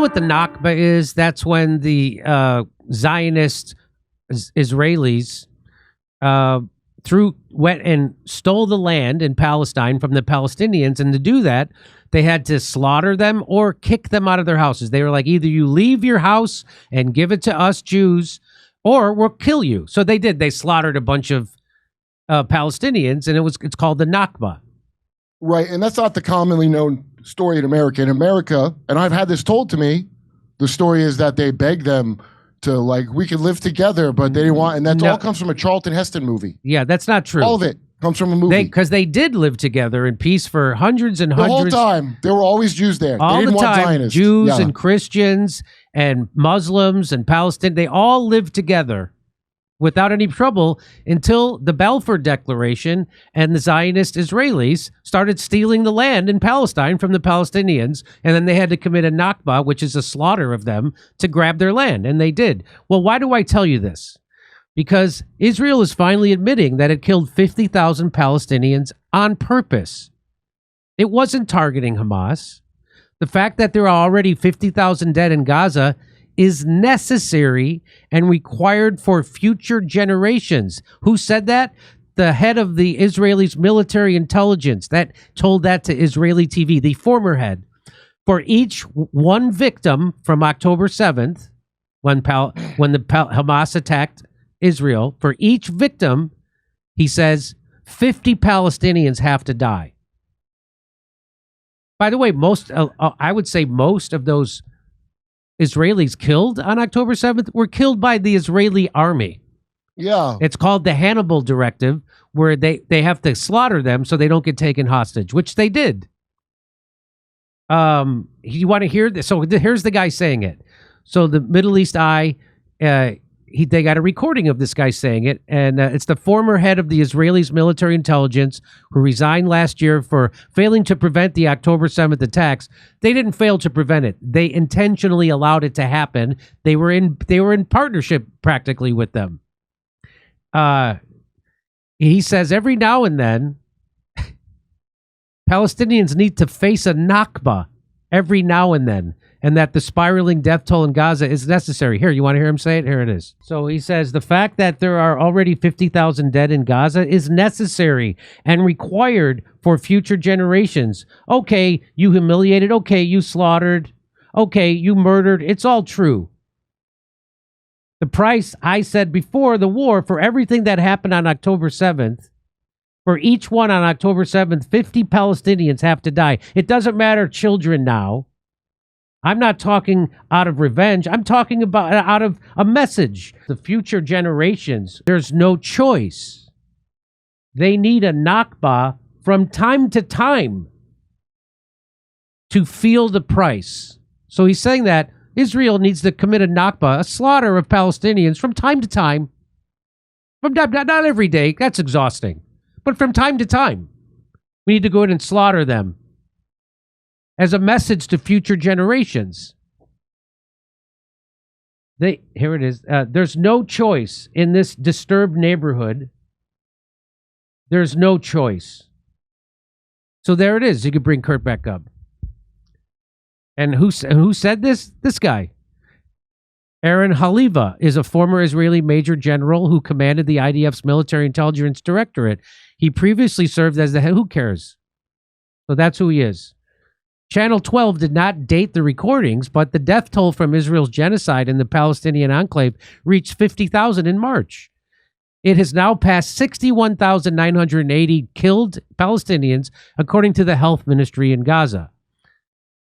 know what the Nakba is? That's when the Zionist Israelis went and stole the land in Palestine from the Palestinians, and to do that, they had to slaughter them or kick them out of their houses. They were like, either you leave your house and give it to us Jews, or we'll kill you. So they did. They slaughtered a bunch of Palestinians, and it's called the Nakba. Right, and that's not the commonly known story in America. In America, and I've had this told to me, the story is that they begged them to, like, we could live together, but they didn't want, and that all comes from a Charlton Heston movie. Yeah, that's not true. All of it comes from a movie. Because they did live together in peace for hundreds and hundreds. The whole time. There were always Jews there. All they didn't the time, want Zionists. Jews and Christians and Muslims and Palestinians, they all lived together without any trouble until the Balfour Declaration and the Zionist Israelis started stealing the land in Palestine from the Palestinians, and then they had to commit a Nakba, which is a slaughter of them, to grab their land, and they did. Well, why do I tell you this? Because Israel is finally admitting that it killed 50,000 Palestinians on purpose. It wasn't targeting Hamas. The fact that there are already 50,000 dead in Gaza is necessary and required for future generations. Who said that? The head of the Israelis military intelligence that told that to Israeli TV, the former head. For each one victim from October 7th, when Hamas attacked Israel, for each victim, he says 50 Palestinians have to die. By the way, I would say most of those Israelis killed on October 7th were killed by the Israeli army. Yeah. It's called the Hannibal Directive, where they have to slaughter them so they don't get taken hostage, which they did. You want to hear this? So here's the guy saying it. So the Middle East Eye, they got a recording of this guy saying it, and it's the former head of the Israelis military intelligence who resigned last year for failing to prevent the October 7th attacks. They didn't fail to prevent it. They intentionally allowed it to happen. They were in partnership practically with them. He says every now and then Palestinians need to face a Nakba every now and then, and that the spiraling death toll in Gaza is necessary. Here, you want to hear him say it? Here it is. So he says, the fact that there are already 50,000 dead in Gaza is necessary and required for future generations. Okay, you humiliated. Okay, you slaughtered. Okay, you murdered. It's all true. The price, I said before the war, for everything that happened on October 7th, for each one on October 7th, 50 Palestinians have to die. It doesn't matter children now. I'm not talking out of revenge. I'm talking about out of a message. The future generations, there's no choice. They need a Nakba from time to time to feel the price. So he's saying that Israel needs to commit a Nakba, a slaughter of Palestinians from time to time. Not every day. That's exhausting. But from time to time, we need to go in and slaughter them as a message to future generations. Here it is. There's no choice in this disturbed neighborhood. There's no choice. So there it is. You could bring Kurt back up. And who said this? This guy. Aaron Haliva is a former Israeli major general who commanded the IDF's military intelligence directorate. He previously served as the head. Who cares? So that's who he is. Channel 12 did not date the recordings, but the death toll from Israel's genocide in the Palestinian enclave reached 50,000 in March. It has now passed 61,980 killed Palestinians, according to the health ministry in Gaza.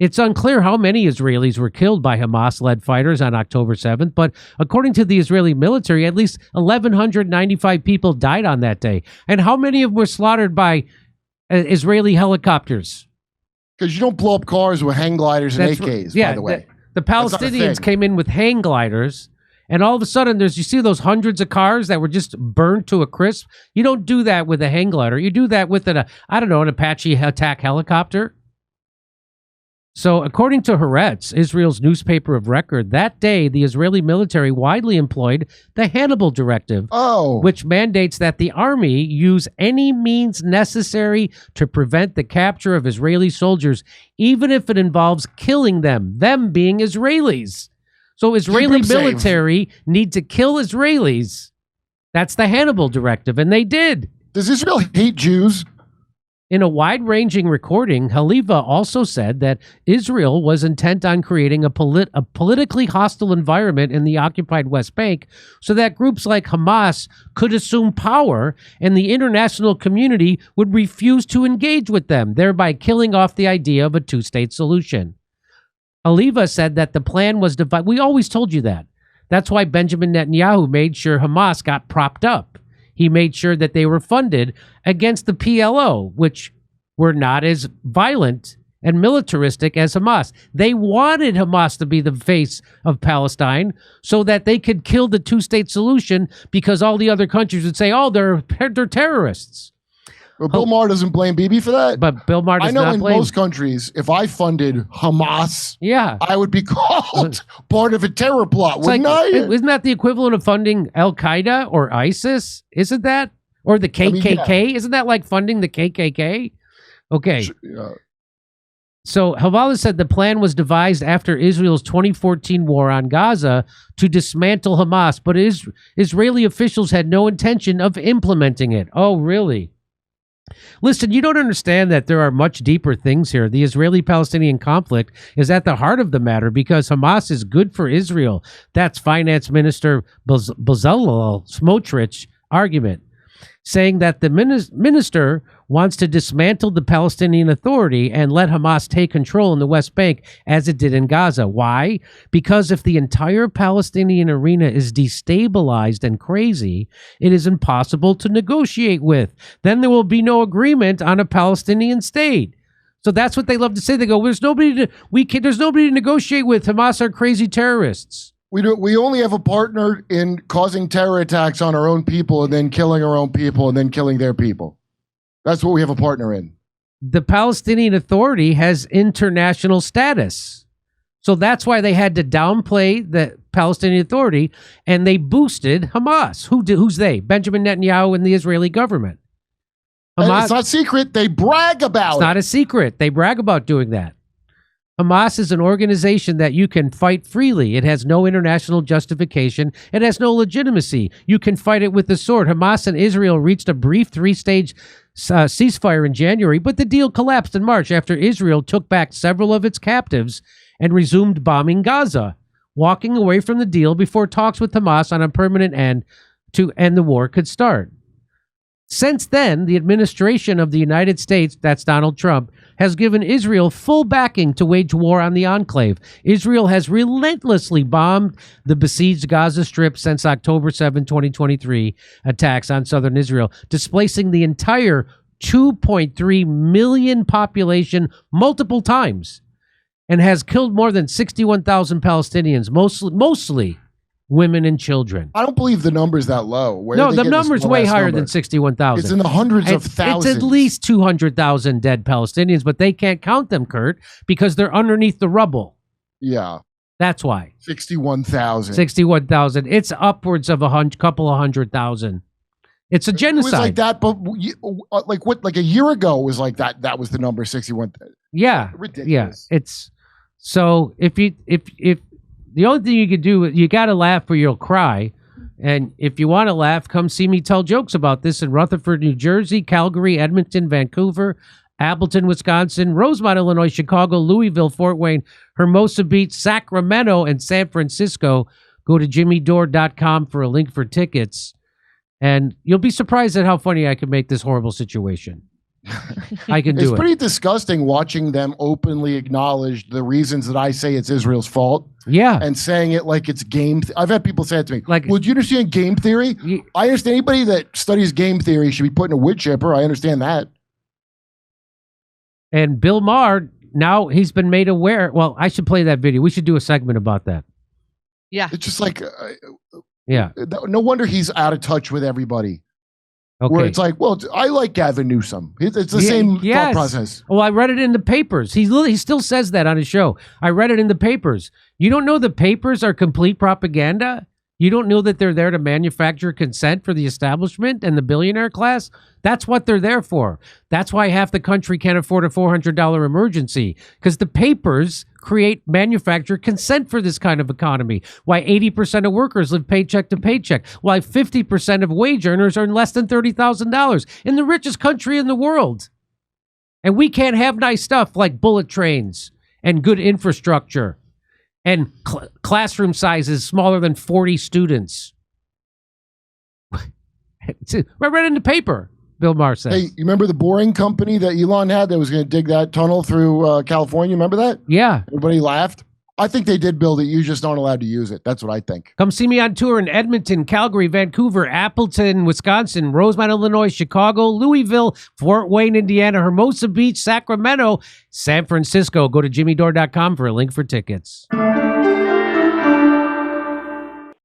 It's unclear how many Israelis were killed by Hamas-led fighters on October 7th, but according to the Israeli military, at least 1,195 people died on that day. And how many of them were slaughtered by Israeli helicopters? Because you don't blow up cars with hang gliders and AKs, by the way. The Palestinians came in with hang gliders, and all of a sudden, you see those hundreds of cars that were just burned to a crisp? You don't do that with a hang glider. You do that with an Apache attack helicopter. So, according to Haaretz, Israel's newspaper of record, that day the Israeli military widely employed the Hannibal Directive, which mandates that the army use any means necessary to prevent the capture of Israeli soldiers, even if it involves killing them being Israelis. So, Israeli military need to kill Israelis. That's the Hannibal Directive, and they did. Does Israel hate Jews? In a wide-ranging recording, Haliva also said that Israel was intent on creating a politically hostile environment in the occupied West Bank so that groups like Hamas could assume power and the international community would refuse to engage with them, thereby killing off the idea of a two-state solution. Haliva said that the plan was divided. We always told you that. That's why Benjamin Netanyahu made sure Hamas got propped up. He made sure that they were funded against the PLO, which were not as violent and militaristic as Hamas. They wanted Hamas to be the face of Palestine so that they could kill the two-state solution because all the other countries would say, oh, they're terrorists. Well, Bill Maher doesn't blame Bibi for that. But Bill Maher does not blame. I know in most countries, if I funded Hamas, I would be called part of a terror plot, wouldn't I? Isn't that the equivalent of funding Al-Qaeda or ISIS? Isn't that? Or the KKK? I mean, yeah. Isn't that like funding the KKK? Okay. So Haliva said the plan was devised after Israel's 2014 war on Gaza to dismantle Hamas, but Israeli officials had no intention of implementing it. Oh, really? Listen, you don't understand that there are much deeper things here. The Israeli-Palestinian conflict is at the heart of the matter because Hamas is good for Israel. That's Finance Minister Bezalel Smotrich's argument, saying that the minister wants to dismantle the Palestinian Authority and let Hamas take control in the West Bank as it did in Gaza. Why? Because if the entire Palestinian arena is destabilized and crazy, it is impossible to negotiate with. Then there will be no agreement on a Palestinian state. So that's what they love to say. They go, there's nobody to negotiate with. Hamas are crazy terrorists. We only have a partner in causing terror attacks on our own people and then killing our own people and then killing their people. That's what we have a partner in. The Palestinian Authority has international status. So that's why they had to downplay the Palestinian Authority and they boosted Hamas. Who's they? Benjamin Netanyahu and the Israeli government. Hamas, it's not secret. They brag about it. It's not a secret. They brag about doing that. Hamas is an organization that you can fight freely. It has no international justification. It has no legitimacy. You can fight it with the sword. Hamas and Israel reached a brief three-stage ceasefire in January, but the deal collapsed in March after Israel took back several of its captives and resumed bombing Gaza, walking away from the deal before talks with Hamas on a permanent end to end the war could start. Since then, the administration of the United States, that's Donald Trump, has given Israel full backing to wage war on the enclave. Israel has relentlessly bombed the besieged Gaza Strip since October 7, 2023 attacks on southern Israel, displacing the entire 2.3 million population multiple times, and has killed more than 61,000 Palestinians, mostly women and children. I don't believe the number's that low. No, the number's way higher than 61,000. It's in the hundreds of thousands. It's at least 200,000 dead Palestinians, but they can't count them, Kurt, because they're underneath the rubble. Yeah. That's why. 61,000. 61,000. It's upwards of couple of 100,000. It's a genocide. It was like that, but like a year ago was like that. That was the number 61,000. Yeah. Ridiculous. Yeah. It's so if the only thing you could do, you got to laugh or you'll cry. And if you want to laugh, come see me tell jokes about this in Rutherford, New Jersey, Calgary, Edmonton, Vancouver, Appleton, Wisconsin, Rosemont, Illinois, Chicago, Louisville, Fort Wayne, Hermosa Beach, Sacramento, and San Francisco. Go to jimmydore.com for a link for tickets. And you'll be surprised at how funny I can make this horrible situation. I can do it. It's pretty disgusting watching them openly acknowledge the reasons that I say it's Israel's fault. Yeah. And saying it like it's game. I've had people say it to me. Like, well, do you understand game theory? I understand anybody that studies game theory should be put in a wood chipper. I understand that. And Bill Maher, now he's been made aware. Well, I should play that video. We should do a segment about that. Yeah. It's just like, yeah. No wonder he's out of touch with everybody. Okay. Where it's like, well, I like Gavin Newsom. It's the same thought process. Well, I read it in the papers. He still says that on his show. I read it in the papers. You don't know the papers are complete propaganda? You don't know that they're there to manufacture consent for the establishment and the billionaire class? That's what they're there for. That's why half the country can't afford a $400 emergency, because the papers manufacture consent for this kind of economy. Why 80% of workers live paycheck to paycheck. Why 50% of wage earners earn less than $30,000 in the richest country in the world. And we can't have nice stuff like bullet trains and good infrastructure and classroom sizes smaller than 40 students. I read it in the paper, Bill Maher says. Hey, you remember the boring company that Elon had that was going to dig that tunnel through California? Remember that? Yeah. Everybody laughed. I think they did build it. You just aren't allowed to use it. That's what I think. Come see me on tour in Edmonton, Calgary, Vancouver, Appleton, Wisconsin, Rosemont, Illinois, Chicago, Louisville, Fort Wayne, Indiana, Hermosa Beach, Sacramento, San Francisco. Go to jimmydore.com for a link for tickets.